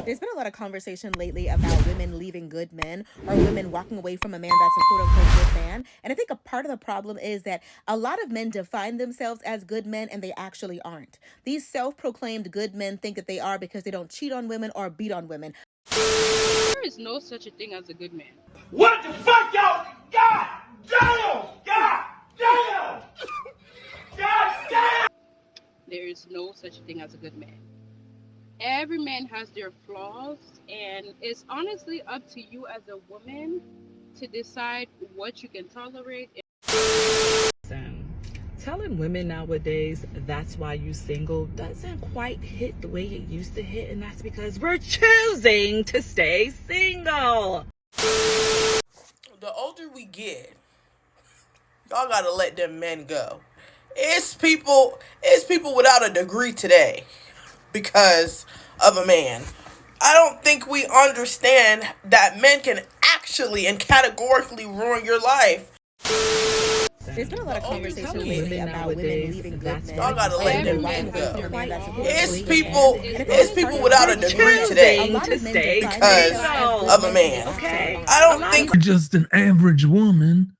There's been a lot of conversation lately about women leaving good men or women walking away from a man that's a quote-unquote good man. And I think a part of the problem is that a lot of men define themselves as good men and they actually aren't. These self-proclaimed good men think that they are because they don't cheat on women or beat on women. There is no such a thing as a good man. What the fuck, y'all? God damn! God damn! God damn! There is no such a thing as a good man. Every man has their flaws, and it's honestly up to you as a woman to decide what you can tolerate. Telling women nowadays that's why you single doesn't quite hit the way it used to hit, and that's because we're choosing to stay single. The older we get, y'all gotta let them men go. It's people without a degree today because of a man. I don't think we understand that men can actually and categorically ruin your life. There's been a lot of conversation lately about women leaving good men. Y'all gotta let them men go. It's It's people without a degree today because of a man. Okay. I don't think You're just an average woman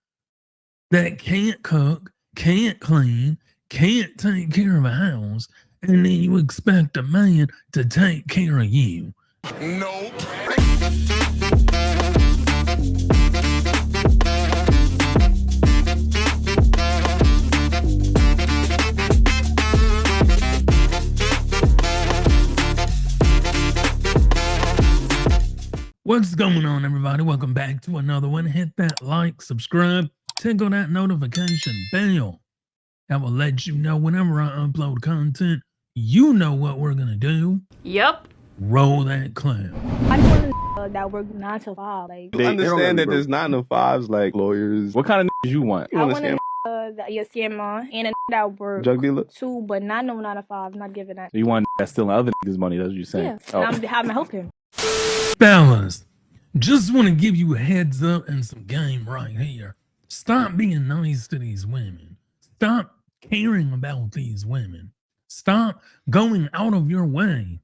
that can't cook, can't clean, can't take care of a house, and then you expect a man to take care of you. No. What's going on, everybody? Welcome back to another one. Hit that like, subscribe, tickle that notification bell. That will let you know whenever I upload content. You know what we're gonna do. Yep. Roll that clip. I just want that work 9 to 5. Like, They understand that there's 9 to 5s like lawyers. What kind of you want? You I want want a a that you're scammer and a that work drug dealer? too, but not no 9 to 5. Not giving that. So you want that's stealing other niggas' money? That's what you're saying. Yeah. Oh. And I'm having to help him. Fellas, just want to give you a heads up and some game right here. Stop being nice to these women. Stop caring about these women. Stop going out of your way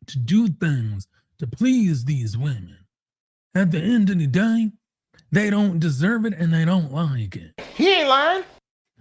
to do things to please these women. At the end of the day, they don't deserve it and they don't like it. He ain't lying.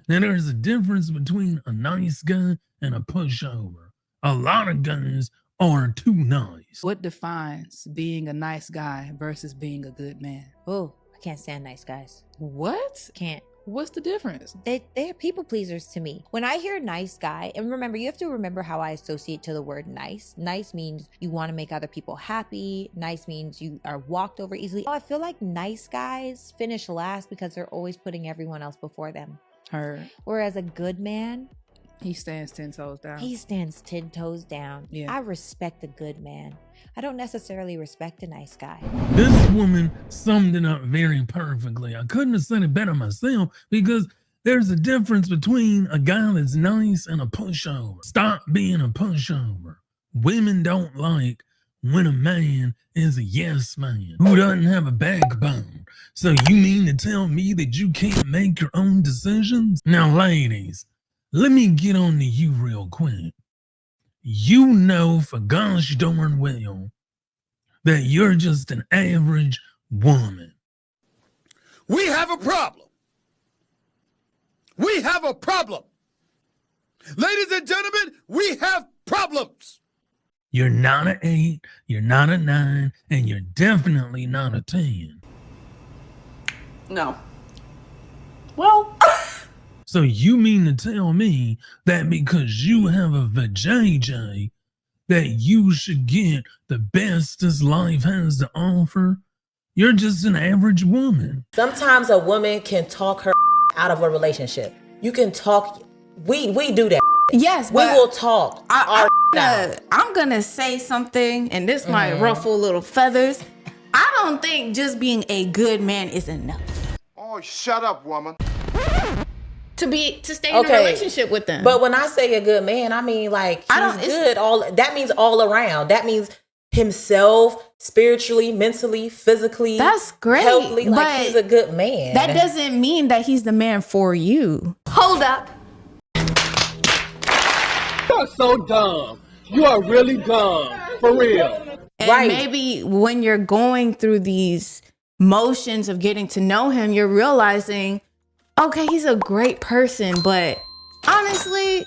Now, there's a difference between a nice guy and a pushover. A lot of guys are too nice. What defines being a nice guy versus being a good man? Oh, I can't stand nice guys. What? Can't. What's the difference? They're people pleasers to me. When I hear nice guy, and remember, you have to remember how I associate to the word nice. Nice means you want to make other people happy. Nice means you are walked over easily. I feel like nice guys finish last because they're always putting everyone else before them. Her. Whereas a good man, He stands 10 toes down. he stands 10 toes down. Yeah. I respect a good man. I don't necessarily respect a nice guy. This woman summed it up very perfectly. I couldn't have said it better myself because there's a difference between a guy that's nice and a pushover. Stop being a pushover. Women don't like when a man is a yes man who doesn't have a backbone. So you mean to tell me that you can't make your own decisions? Now, ladies, let me get on to you real quick. You know for gosh darn well that you're just an average woman. We have a problem. We have a problem. Ladies and gentlemen, we have problems. You're not an 8, you're not a 9, and you're definitely not a 10. No. Well, So you mean to tell me that because you have a vajayjay that you should get the best this life has to offer? You're just an average woman. Sometimes a woman can talk her out of a relationship. You can talk. We do that. Yes, we will talk. I'm gonna say something, and this might ruffle little feathers. I don't think just being a good man is enough. Oh, shut up, woman. To stay in a relationship with them. But when I say a good man, I mean like he's good. That means all around. That means himself, spiritually, mentally, physically. That's great. Healthily, like he's a good man. That doesn't mean that he's the man for you. Hold up. You are so dumb. You are really dumb. For real. And Right. maybe when you're going through these motions of getting to know him, you're realizing, okay, he's a great person, but honestly,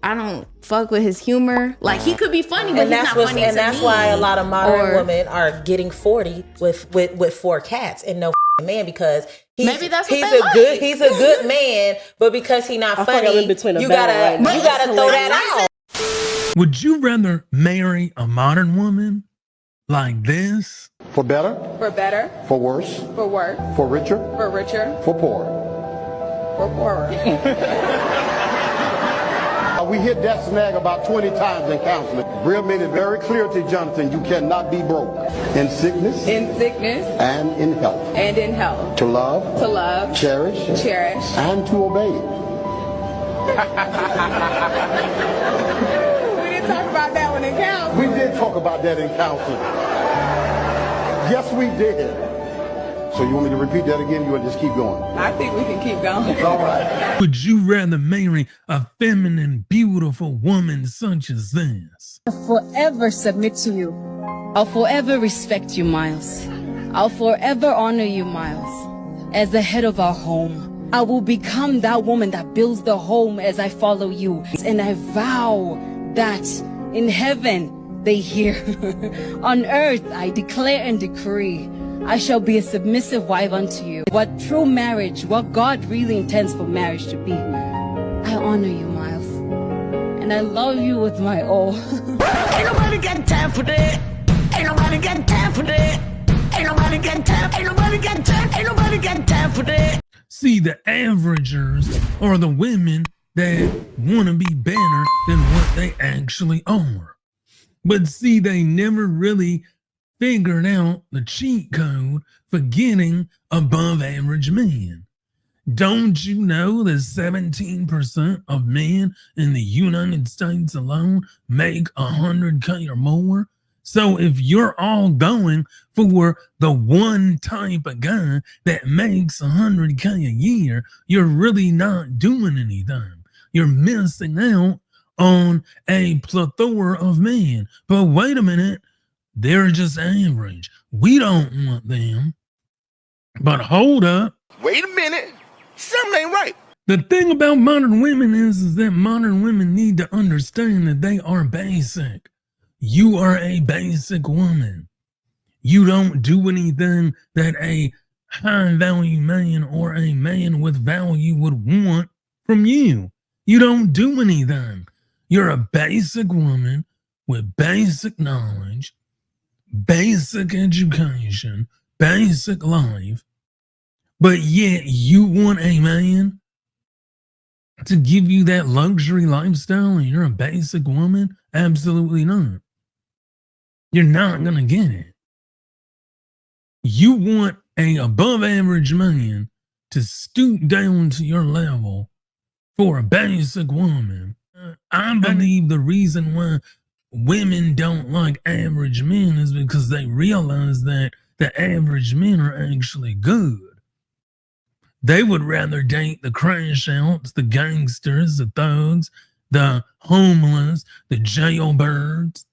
I don't fuck with his humor. Like, he could be funny, but And he's that's not funny and to that's me. why a lot of modern Or women are getting 40 with 4 cats and no man, because maybe that's what he's they a like. he's a good man, but because he's not funny, you gotta throw that out. Would you rather marry a modern woman like this? For better, For better, for worse, for worse, for richer, for richer, for poorer. for poorer. We hit that snag about 20 times in counseling. Brill made it very clear to Jonathan, you cannot be broke in sickness In sickness and in health. and in health. To love, To love, cherish, cherish. and to obey. We didn't talk about that one in counseling. We did talk about that in counseling. Yes, we did. So you want me to repeat that again? You want to just keep going? I think we can keep going. All right. Would you rather marry a feminine, beautiful woman such as this? I'll forever submit to you. I'll forever respect you, Miles. I'll forever honor you, Miles. As the head of our home, I will become that woman that builds the home as I follow you. And I vow that in heaven they hear. On earth I declare and decree, I shall be a submissive wife unto you. What true marriage, what God really intends for marriage to be. I honor you, Miles. And I love you with my all. Ain't nobody got time for that. Ain't nobody got time for that. Ain't nobody got time. Ain't nobody got time. Ain't nobody got time for that. See, the averagers are the women that want to be better than what they actually are. But see, they never really figured out the cheat code for getting above average men. Don't you know that 17% of men in the United States alone make $100K or more? So if you're all going for the one type of guy that makes $100K a year, you're really not doing anything. You're missing out on a plethora of men. But wait a minute, they're just average. We don't want them. But hold up. Wait a minute. Something ain't right. The thing about modern women is that modern women need to understand that they are basic. You are a basic woman. You don't do anything that a high value man or a man with value would want from you. You don't do anything. You're a basic woman with basic knowledge, basic education, basic life, but yet you want a man to give you that luxury lifestyle and you're a basic woman? Absolutely not. You're not going to get it. You want a above average man to stoop down to your level for a basic woman. I believe the reason why women don't like average men is because they realize that the average men are actually good. They would rather date the crash outs, the gangsters, the thugs, the homeless, the jailbirds.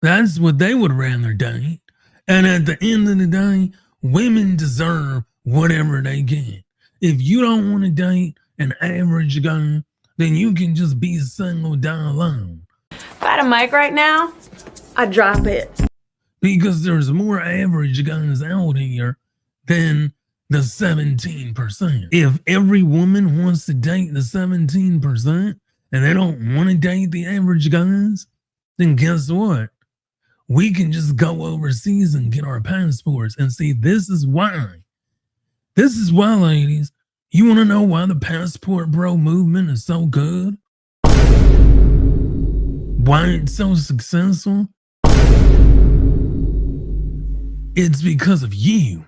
That's what they would rather date. And at the end of the day, women deserve whatever they get. If you don't want to date an average guy, then you can just be single down alone. If I had a mic right now, I'd drop it. Because there's more average guys out here than the 17%. If every woman wants to date the 17% and they don't want to date the average guys, then guess what? We can just go overseas and get our passports. And see, this is why. This is why, ladies. You want to know why the passport bro movement is so good? Why it's so successful? It's because of you.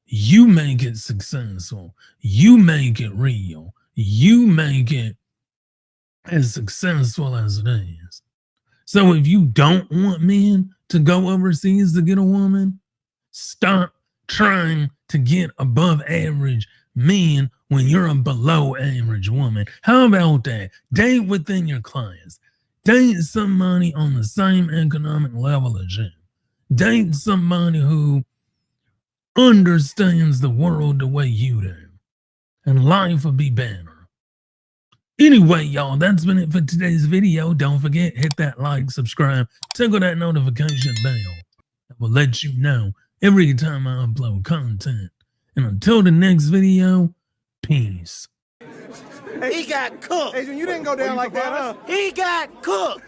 You make it successful. You make it real. You make it as successful as it is. So if you don't want men to go overseas to get a woman, stop trying to get above average men when you're a below average woman. How about that? Date within your class. Date somebody on the same economic level as you. Date somebody who understands the world the way you do. And life will be better. Anyway, y'all, that's been it for today's video. Don't forget, hit that like, subscribe, tickle that notification bell. That will let you know every time I upload content. And until the next video, peace. He got cooked. Adrian, you didn't go down like that, huh? He got cooked.